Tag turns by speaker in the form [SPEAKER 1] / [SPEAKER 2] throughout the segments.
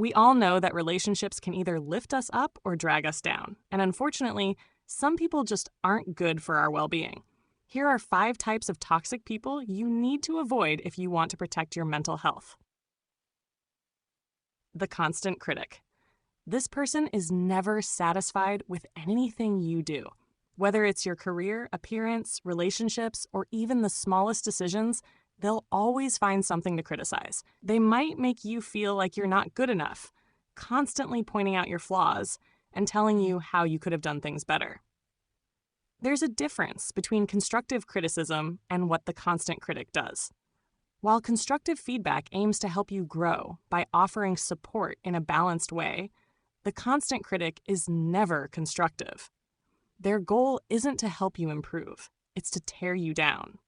[SPEAKER 1] We all know that relationships can either lift us up or drag us down. And unfortunately, some people just aren't good for our well-being. Here are 5 types of toxic people you need to avoid if you want to protect your mental health. The constant critic. This person is never satisfied with anything you do. Whether it's your career, appearance, relationships, or even the smallest decisions, they'll always find something to criticize. They might make you feel like you're not good enough, constantly pointing out your flaws and telling you how you could have done things better. There's a difference between constructive criticism and what the constant critic does. While constructive feedback aims to help you grow by offering support in a balanced way, the constant critic is never constructive. Their goal isn't to help you improve, it's to tear you down.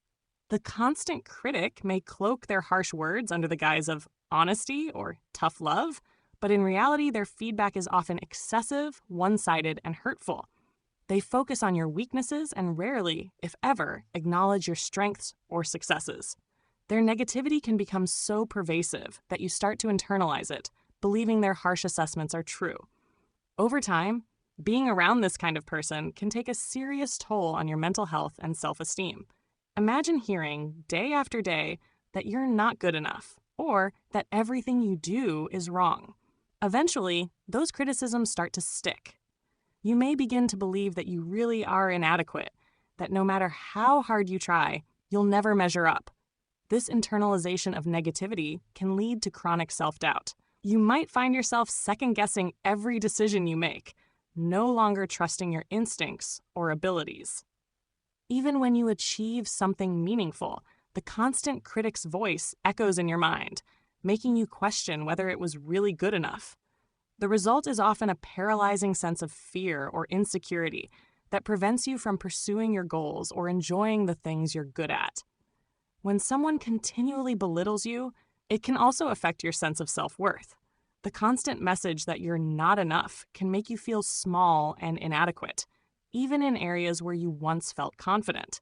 [SPEAKER 1] The constant critic may cloak their harsh words under the guise of honesty or tough love, but in reality, their feedback is often excessive, one-sided, and hurtful. They focus on your weaknesses and rarely, if ever, acknowledge your strengths or successes. Their negativity can become so pervasive that you start to internalize it, believing their harsh assessments are true. Over time, being around this kind of person can take a serious toll on your mental health and self-esteem. Imagine hearing day after day that you're not good enough or that everything you do is wrong. Eventually, those criticisms start to stick. You may begin to believe that you really are inadequate, that no matter how hard you try, you'll never measure up. This internalization of negativity can lead to chronic self-doubt. You might find yourself second-guessing every decision you make, no longer trusting your instincts or abilities. Even when you achieve something meaningful, the constant critic's voice echoes in your mind, making you question whether it was really good enough. The result is often a paralyzing sense of fear or insecurity that prevents you from pursuing your goals or enjoying the things you're good at. When someone continually belittles you, it can also affect your sense of self-worth. The constant message that you're not enough can make you feel small and inadequate, even in areas where you once felt confident.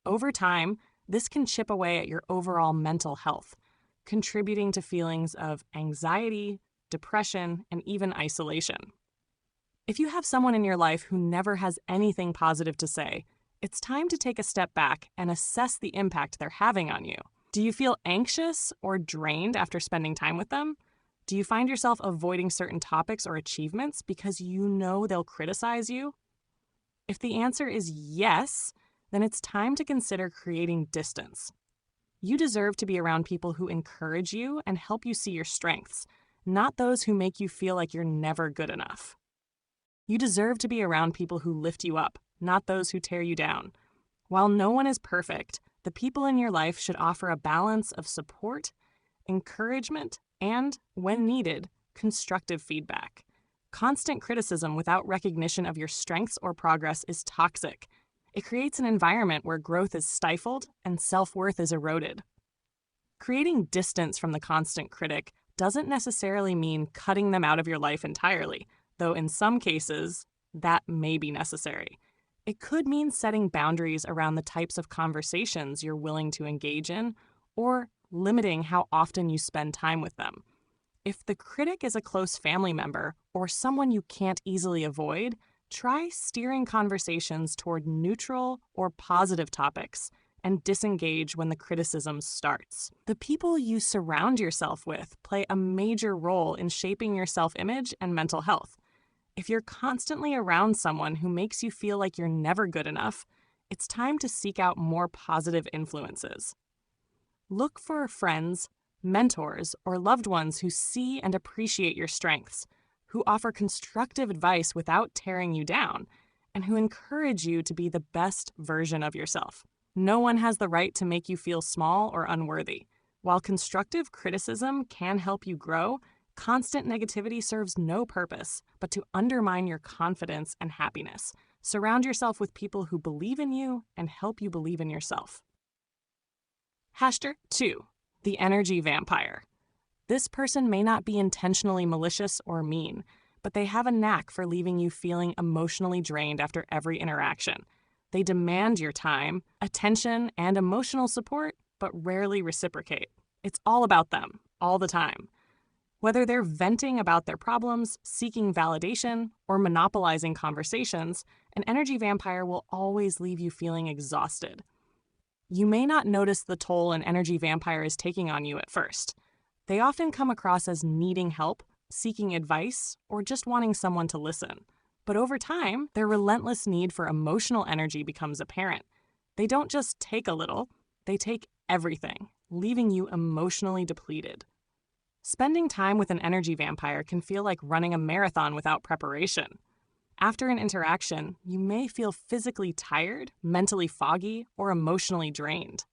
[SPEAKER 1] Over time, this can chip away at your overall mental health, contributing to feelings of anxiety, depression, and even isolation. If you have someone in your life who never has anything positive to say, it's time to take a step back and assess the impact they're having on you. Do you feel anxious or drained after spending time with them? Do you find yourself avoiding certain topics or achievements because you know they'll criticize you? If the answer is yes, then it's time to consider creating distance. You deserve to be around people who encourage you and help you see your strengths, not those who make you feel like you're never good enough. You deserve to be around people who lift you up, not those who tear you down. While no one is perfect, the people in your life should offer a balance of support, encouragement, and, when needed, constructive feedback. Constant criticism without recognition of your strengths or progress is toxic. It creates an environment where growth is stifled and self-worth is eroded. Creating distance from the constant critic doesn't necessarily mean cutting them out of your life entirely, though in some cases, that may be necessary. It could mean setting boundaries around the types of conversations you're willing to engage in, or limiting how often you spend time with them. If the critic is a close family member or someone you can't easily avoid, try steering conversations toward neutral or positive topics and disengage when the criticism starts. The people you surround yourself with play a major role in shaping your self-image and mental health. If you're constantly around someone who makes you feel like you're never good enough, it's time to seek out more positive influences. Look for friends, mentors, or loved ones who see and appreciate your strengths, who offer constructive advice without tearing you down, and who encourage you to be the best version of yourself. No one has the right to make you feel small or unworthy. While constructive criticism can help you grow, constant negativity serves no purpose but to undermine your confidence and happiness. Surround yourself with people who believe in you and help you believe in yourself. Hashtag 2. The energy vampire. This person may not be intentionally malicious or mean, but they have a knack for leaving you feeling emotionally drained after every interaction. They demand your time, attention, and emotional support, but rarely reciprocate. It's all about them, all the time. Whether they're venting about their problems, seeking validation, or monopolizing conversations, an energy vampire will always leave you feeling exhausted. You may not notice the toll an energy vampire is taking on you at first. They often come across as needing help, seeking advice, or just wanting someone to listen. But over time, their relentless need for emotional energy becomes apparent. They don't just take a little, they take everything, leaving you emotionally depleted. Spending time with an energy vampire can feel like running a marathon without preparation. After an interaction, you may feel physically tired, mentally foggy, or emotionally drained.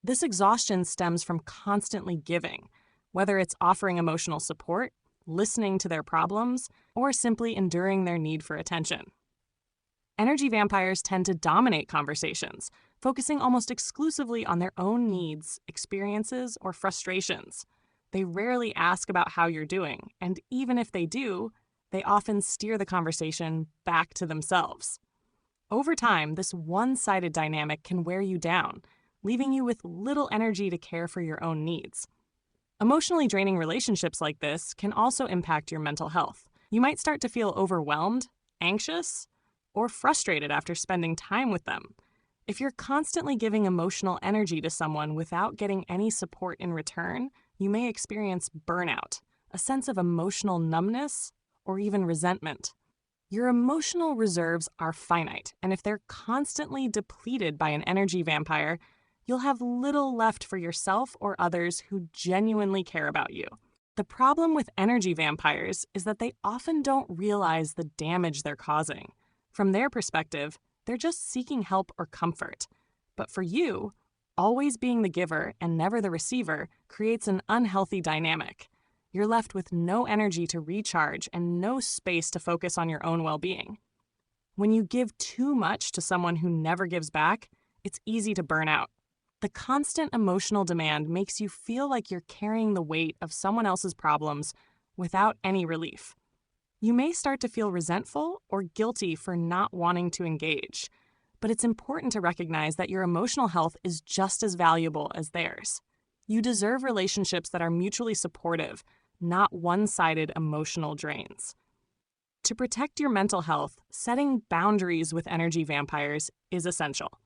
[SPEAKER 1] This exhaustion stems from constantly giving, whether it's offering emotional support, listening to their problems, or simply enduring their need for attention. Energy vampires tend to dominate conversations, focusing almost exclusively on their own needs, experiences, or frustrations. They rarely ask about how you're doing, and even if they do, they often steer the conversation back to themselves. Over time, this one-sided dynamic can wear you down, leaving you with little energy to care for your own needs. Emotionally draining relationships like this can also impact your mental health. You might start to feel overwhelmed, anxious, or frustrated after spending time with them. If you're constantly giving emotional energy to someone without getting any support in return, you may experience burnout, a sense of emotional numbness, or even resentment. Your emotional reserves are finite, and if they're constantly depleted by an energy vampire, you'll have little left for yourself or others who genuinely care about you. The problem with energy vampires is that they often don't realize the damage they're causing. From their perspective, they're just seeking help or comfort. But for you, always being the giver and never the receiver creates an unhealthy dynamic. You're left with no energy to recharge and no space to focus on your own well-being. When you give too much to someone who never gives back, it's easy to burn out. The constant emotional demand makes you feel like you're carrying the weight of someone else's problems without any relief. You may start to feel resentful or guilty for not wanting to engage, but it's important to recognize that your emotional health is just as valuable as theirs. You deserve relationships that are mutually supportive, not one-sided emotional drains. To protect your mental health, setting boundaries with energy vampires is essential.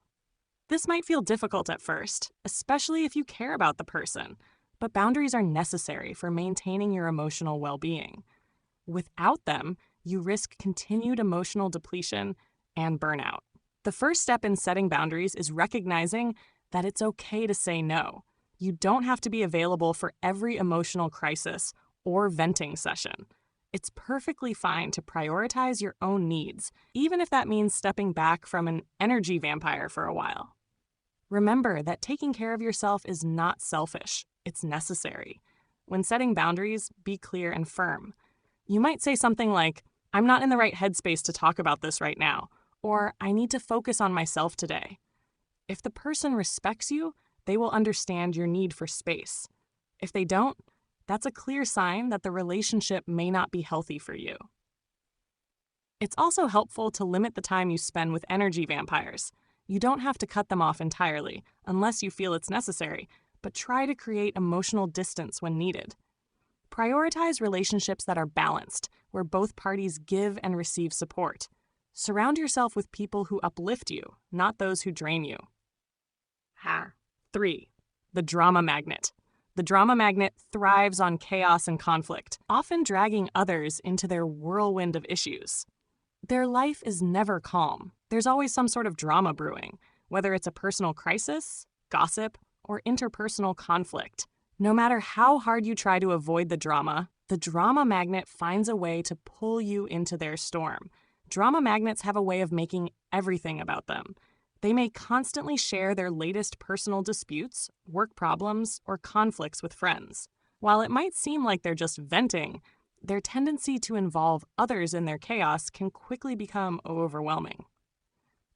[SPEAKER 1] This might feel difficult at first, especially if you care about the person, but boundaries are necessary for maintaining your emotional well-being. Without them, you risk continued emotional depletion and burnout. The first step in setting boundaries is recognizing that it's okay to say no. You don't have to be available for every emotional crisis or venting session. It's perfectly fine to prioritize your own needs, even if that means stepping back from an energy vampire for a while. Remember that taking care of yourself is not selfish, it's necessary. When setting boundaries, be clear and firm. You might say something like, "I'm not in the right headspace to talk about this right now," or "I need to focus on myself today." If the person respects you, they will understand your need for space. If they don't, that's a clear sign that the relationship may not be healthy for you. It's also helpful to limit the time you spend with energy vampires. You don't have to cut them off entirely, unless you feel it's necessary, but try to create emotional distance when needed. Prioritize relationships that are balanced, where both parties give and receive support. Surround yourself with people who uplift you, not those who drain you. 3. The drama magnet. The drama magnet thrives on chaos and conflict, often dragging others into their whirlwind of issues. Their life is never calm. There's always some sort of drama brewing, whether it's a personal crisis, gossip, or interpersonal conflict. No matter how hard you try to avoid the drama magnet finds a way to pull you into their storm. Drama magnets have a way of making everything about them. They may constantly share their latest personal disputes, work problems, or conflicts with friends. While it might seem like they're just venting, their tendency to involve others in their chaos can quickly become overwhelming.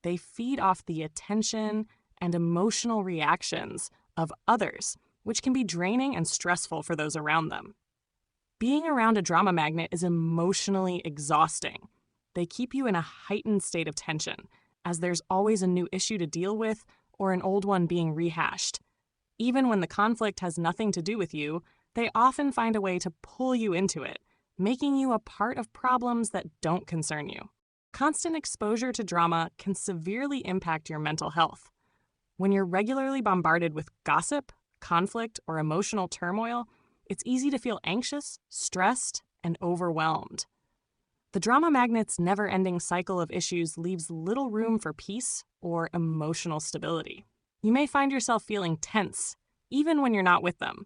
[SPEAKER 1] They feed off the attention and emotional reactions of others, which can be draining and stressful for those around them. Being around a drama magnet is emotionally exhausting. They keep you in a heightened state of tension, as there's always a new issue to deal with or an old one being rehashed. Even when the conflict has nothing to do with you, They often find a way to pull you into it, making you a part of problems that don't concern you. Constant exposure to drama can severely impact your mental health. When you're regularly bombarded with gossip, conflict, or emotional turmoil, it's easy to feel anxious, stressed, and overwhelmed. The drama magnet's never-ending cycle of issues leaves little room for peace or emotional stability. You may find yourself feeling tense, even when you're not with them,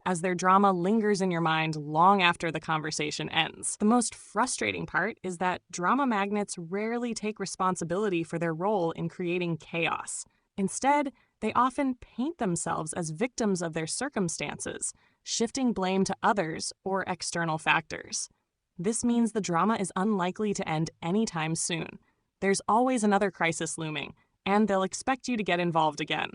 [SPEAKER 1] as their drama lingers in your mind long after the conversation ends. The most frustrating part is that drama magnets rarely take responsibility for their role in creating chaos. Instead, they often paint themselves as victims of their circumstances, shifting blame to others or external factors. This means the drama is unlikely to end anytime soon. There's always another crisis looming, and they'll expect you to get involved again.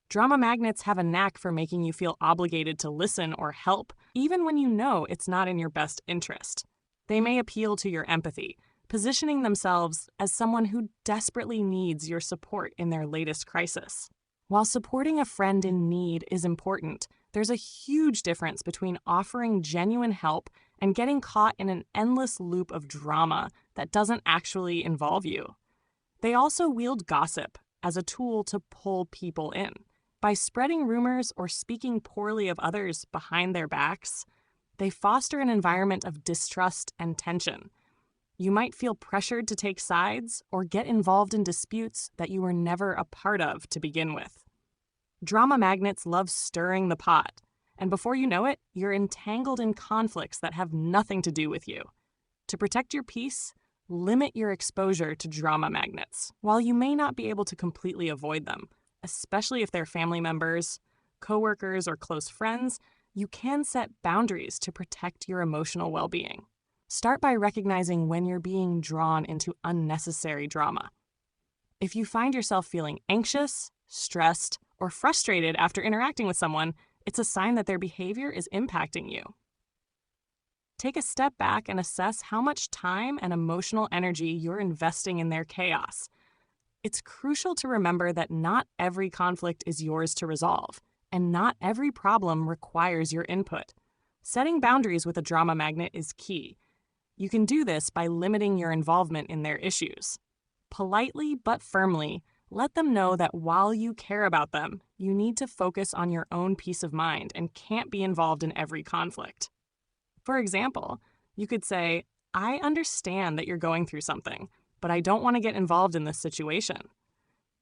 [SPEAKER 1] Drama magnets have a knack for making you feel obligated to listen or help, even when you know it's not in your best interest. They may appeal to your empathy, positioning themselves as someone who desperately needs your support in their latest crisis. While supporting a friend in need is important, there's a huge difference between offering genuine help and getting caught in an endless loop of drama that doesn't actually involve you. They also wield gossip as a tool to pull people in. By spreading rumors or speaking poorly of others behind their backs, they foster an environment of distrust and tension. You might feel pressured to take sides or get involved in disputes that you were never a part of to begin with. Drama magnets love stirring the pot, and before you know it, you're entangled in conflicts that have nothing to do with you. To protect your peace, limit your exposure to drama magnets. While you may not be able to completely avoid them, especially if they're family members, coworkers, or close friends, you can set boundaries to protect your emotional well-being. Start by recognizing when you're being drawn into unnecessary drama. If you find yourself feeling anxious, stressed, or frustrated after interacting with someone, it's a sign that their behavior is impacting you. Take a step back and assess how much time and emotional energy you're investing in their chaos. It's crucial to remember that not every conflict is yours to resolve, and not every problem requires your input. Setting boundaries with a drama magnet is key. You can do this by limiting your involvement in their issues. Politely but firmly, let them know that while you care about them, you need to focus on your own peace of mind and can't be involved in every conflict. For example, you could say, "I understand that you're going through something, but I don't want to get involved in this situation."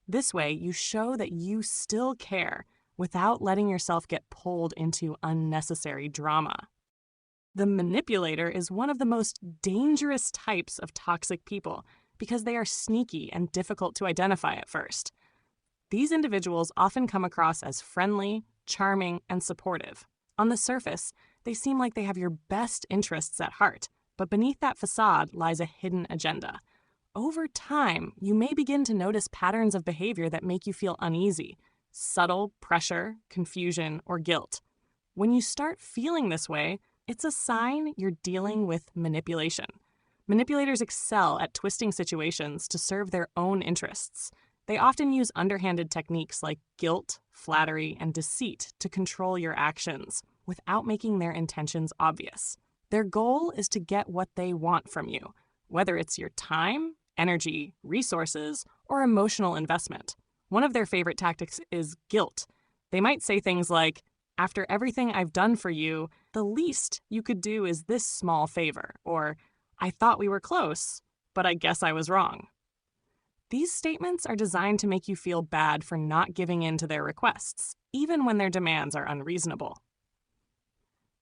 [SPEAKER 1] This way, you show that you still care without letting yourself get pulled into unnecessary drama. The manipulator is one of the most dangerous types of toxic people because they are sneaky and difficult to identify at first. These individuals often come across as friendly, charming, and supportive. On the surface, they seem like they have your best interests at heart, but beneath that facade lies a hidden agenda. Over time, you may begin to notice patterns of behavior that make you feel uneasy, subtle pressure, confusion, or guilt. When you start feeling this way, it's a sign you're dealing with manipulation. Manipulators excel at twisting situations to serve their own interests. They often use underhanded techniques like guilt, flattery, and deceit to control your actions without making their intentions obvious. Their goal is to get what they want from you, whether it's your time, energy, resources, or emotional investment. One of their favorite tactics is guilt. They might say things like, "After everything I've done for you, the least you could do is this small favor," or "I thought we were close, but I guess I was wrong." These statements are designed to make you feel bad for not giving in to their requests, even when their demands are unreasonable.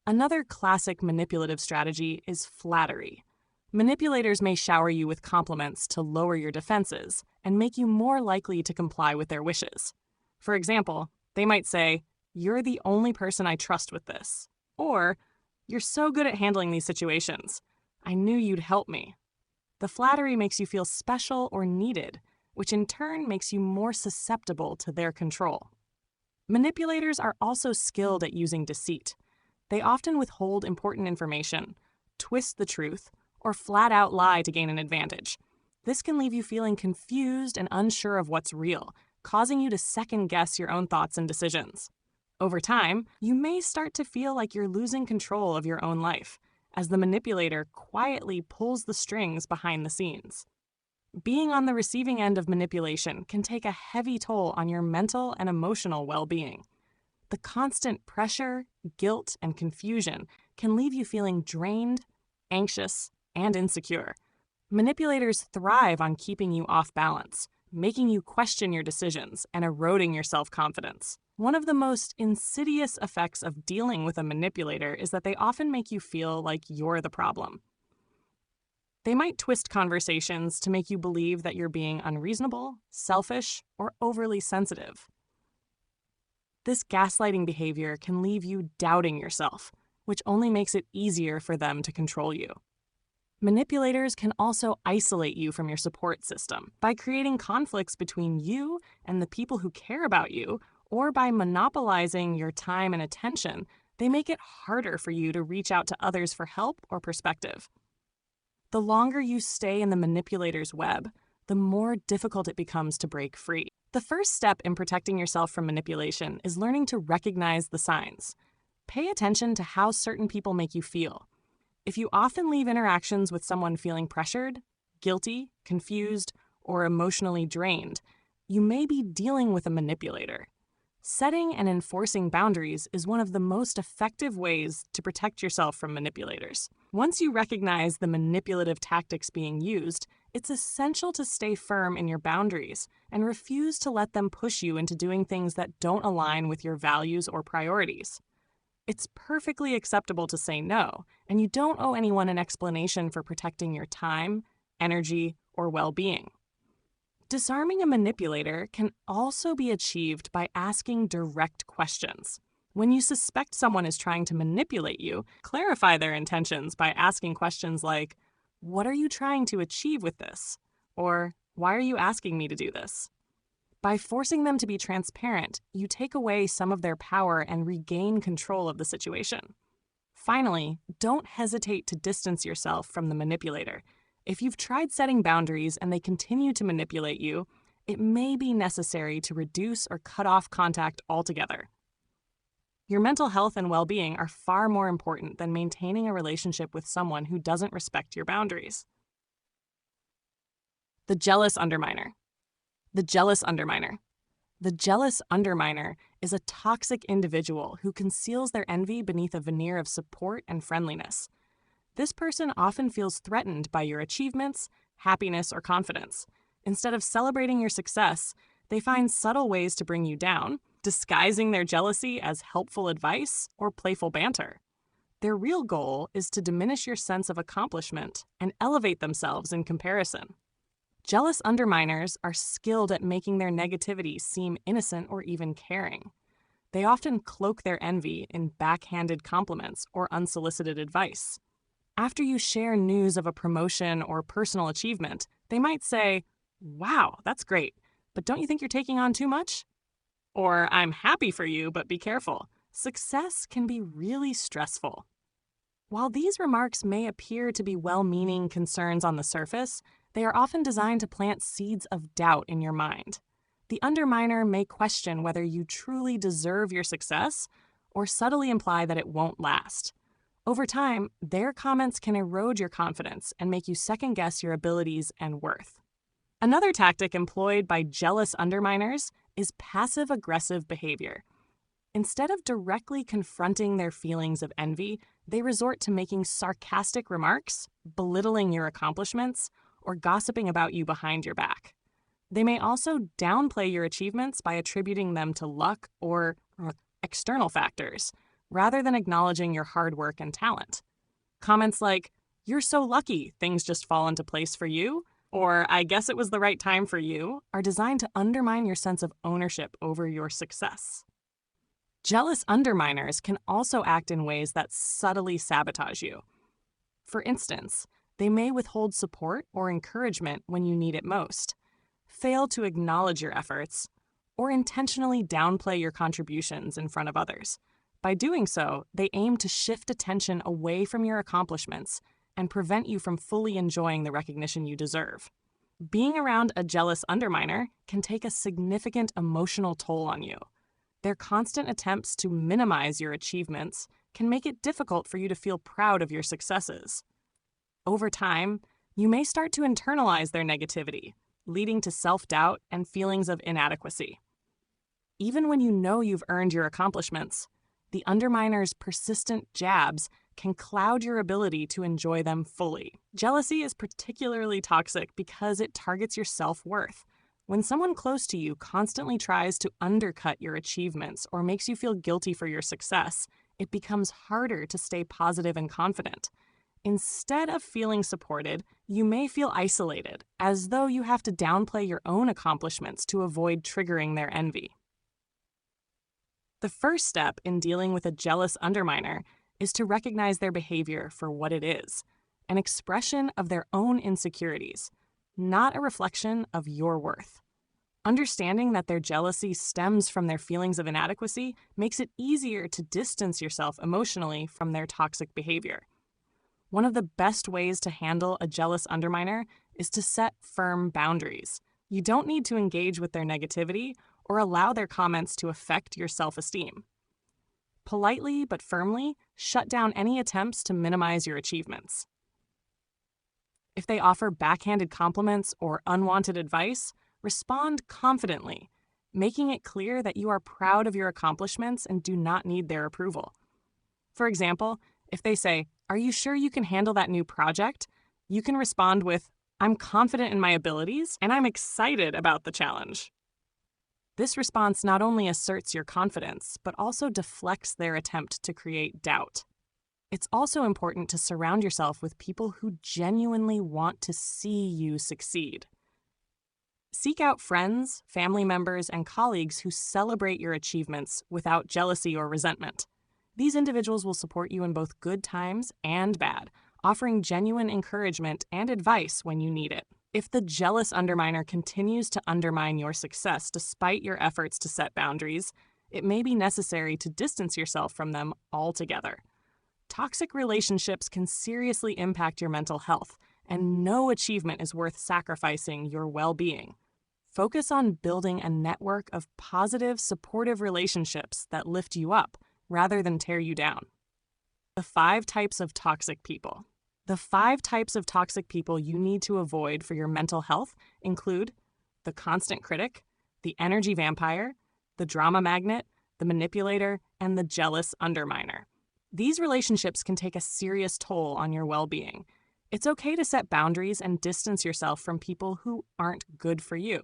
[SPEAKER 1] Another classic manipulative strategy is flattery. Manipulators may shower you with compliments to lower your defenses and make you more likely to comply with their wishes. For example, they might say, "You're the only person I trust with this," or "You're so good at handling these situations. I knew you'd help me." The flattery makes you feel special or needed, which in turn makes you more susceptible to their control. Manipulators are also skilled at using deceit. They often withhold important information, twist the truth, or flat out lie to gain an advantage. This can leave you feeling confused and unsure of what's real, causing you to second guess your own thoughts and decisions. Over time, you may start to feel like you're losing control of your own life, as the manipulator quietly pulls the strings behind the scenes. Being on the receiving end of manipulation can take a heavy toll on your mental and emotional well-being. The constant pressure, guilt, and confusion can leave you feeling drained, anxious, and insecure. Manipulators thrive on keeping you off balance, making you question your decisions and eroding your self-confidence. One of the most insidious effects of dealing with a manipulator is that they often make you feel like you're the problem. They might twist conversations to make you believe that you're being unreasonable, selfish, or overly sensitive. This gaslighting behavior can leave you doubting yourself, which only makes it easier for them to control you. Manipulators can also isolate you from your support system by creating conflicts between you and the people who care about you, or by monopolizing your time and attention. They make it harder for you to reach out to others for help or perspective. The longer you stay in the manipulator's web, the more difficult it becomes to break free. The first step in protecting yourself from manipulation is learning to recognize the signs. Pay attention to how certain people make you feel. If you often leave interactions with someone feeling pressured, guilty, confused, or emotionally drained, you may be dealing with a manipulator. Setting and enforcing boundaries is one of the most effective ways to protect yourself from manipulators. Once you recognize the manipulative tactics being used, it's essential to stay firm in your boundaries and refuse to let them push you into doing things that don't align with your values or priorities. It's perfectly acceptable to say no, and you don't owe anyone an explanation for protecting your time, energy, or well-being. Disarming a manipulator can also be achieved by asking direct questions. When you suspect someone is trying to manipulate you, clarify their intentions by asking questions like, "What are you trying to achieve with this?" Or, "Why are you asking me to do this?" By forcing them to be transparent, you take away some of their power and regain control of the situation. Finally, don't hesitate to distance yourself from the manipulator. If you've tried setting boundaries and they continue to manipulate you, it may be necessary to reduce or cut off contact altogether. Your mental health and well-being are far more important than maintaining a relationship with someone who doesn't respect your boundaries. The jealous underminer. The jealous underminer. The jealous underminer is a toxic individual who conceals their envy beneath a veneer of support and friendliness. This person often feels threatened by your achievements, happiness, or confidence. Instead of celebrating your success, they find subtle ways to bring you down, disguising their jealousy as helpful advice or playful banter. Their real goal is to diminish your sense of accomplishment and elevate themselves in comparison. Jealous underminers are skilled at making their negativity seem innocent or even caring. They often cloak their envy in backhanded compliments or unsolicited advice. After you share news of a promotion or personal achievement, they might say, "Wow, that's great, but don't you think you're taking on too much?" Or, "I'm happy for you, but be careful. Success can be really stressful." While these remarks may appear to be well-meaning concerns on the surface, they are often designed to plant seeds of doubt in your mind. The underminer may question whether you truly deserve your success or subtly imply that it won't last. Over time, their comments can erode your confidence and make you second-guess your abilities and worth. Another tactic employed by jealous underminers is passive-aggressive behavior. Instead of directly confronting their feelings of envy, they resort to making sarcastic remarks, belittling your accomplishments, or gossiping about you behind your back. They may also downplay your achievements by attributing them to luck or external factors, rather than acknowledging your hard work and talent. Comments like, "You're so lucky, things just fall into place for you," or "I guess it was the right time for you," are designed to undermine your sense of ownership over your success. Jealous underminers can also act in ways that subtly sabotage you. For instance, they may withhold support or encouragement when you need it most, fail to acknowledge your efforts, or intentionally downplay your contributions in front of others. By doing so, they aim to shift attention away from your accomplishments and prevent you from fully enjoying the recognition you deserve. Being around a jealous underminer can take a significant emotional toll on you. Their constant attempts to minimize your achievements can make it difficult for you to feel proud of your successes. Over time, you may start to internalize their negativity, leading to self-doubt and feelings of inadequacy. Even when you know you've earned your accomplishments, the underminer's persistent jabs can cloud your ability to enjoy them fully. Jealousy is particularly toxic because it targets your self-worth. When someone close to you constantly tries to undercut your achievements or makes you feel guilty for your success, it becomes harder to stay positive and confident. Instead of feeling supported, you may feel isolated, as though you have to downplay your own accomplishments to avoid triggering their envy. The first step in dealing with a jealous underminer is to recognize their behavior for what it is, an expression of their own insecurities, not a reflection of your worth. Understanding that their jealousy stems from their feelings of inadequacy makes it easier to distance yourself emotionally from their toxic behavior. One of the best ways to handle a jealous underminer is to set firm boundaries. You don't need to engage with their negativity or allow their comments to affect your self-esteem. Politely but firmly shut down any attempts to minimize your achievements. If they offer backhanded compliments or unwanted advice, respond confidently, making it clear that you are proud of your accomplishments and do not need their approval. For example, if they say, "Are you sure you can handle that new project?" you can respond with, "I'm confident in my abilities and I'm excited about the challenge." This response not only asserts your confidence, but also deflects their attempt to create doubt. It's also important to surround yourself with people who genuinely want to see you succeed. Seek out friends, family members, and colleagues who celebrate your achievements without jealousy or resentment. These individuals will support you in both good times and bad, offering genuine encouragement and advice when you need it. If the jealous underminer continues to undermine your success despite your efforts to set boundaries, it may be necessary to distance yourself from them altogether. Toxic relationships can seriously impact your mental health, and no achievement is worth sacrificing your well-being. Focus on building a network of positive, supportive relationships that lift you up rather than tear you down. The 5 types of toxic people. The 5 types of toxic people you need to avoid for your mental health include the constant critic, the energy vampire, the drama magnet, the manipulator, and the jealous underminer. These relationships can take a serious toll on your well-being. It's okay to set boundaries and distance yourself from people who aren't good for you.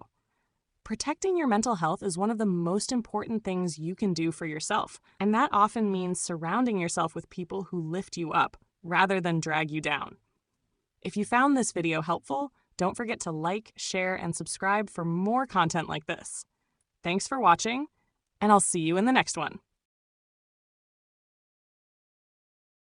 [SPEAKER 1] Protecting your mental health is one of the most important things you can do for yourself, and that often means surrounding yourself with people who lift you up rather than drag you down. If you found this video helpful, don't forget to like, share, and subscribe for more content like this. Thanks for watching, and I'll see you in the next one.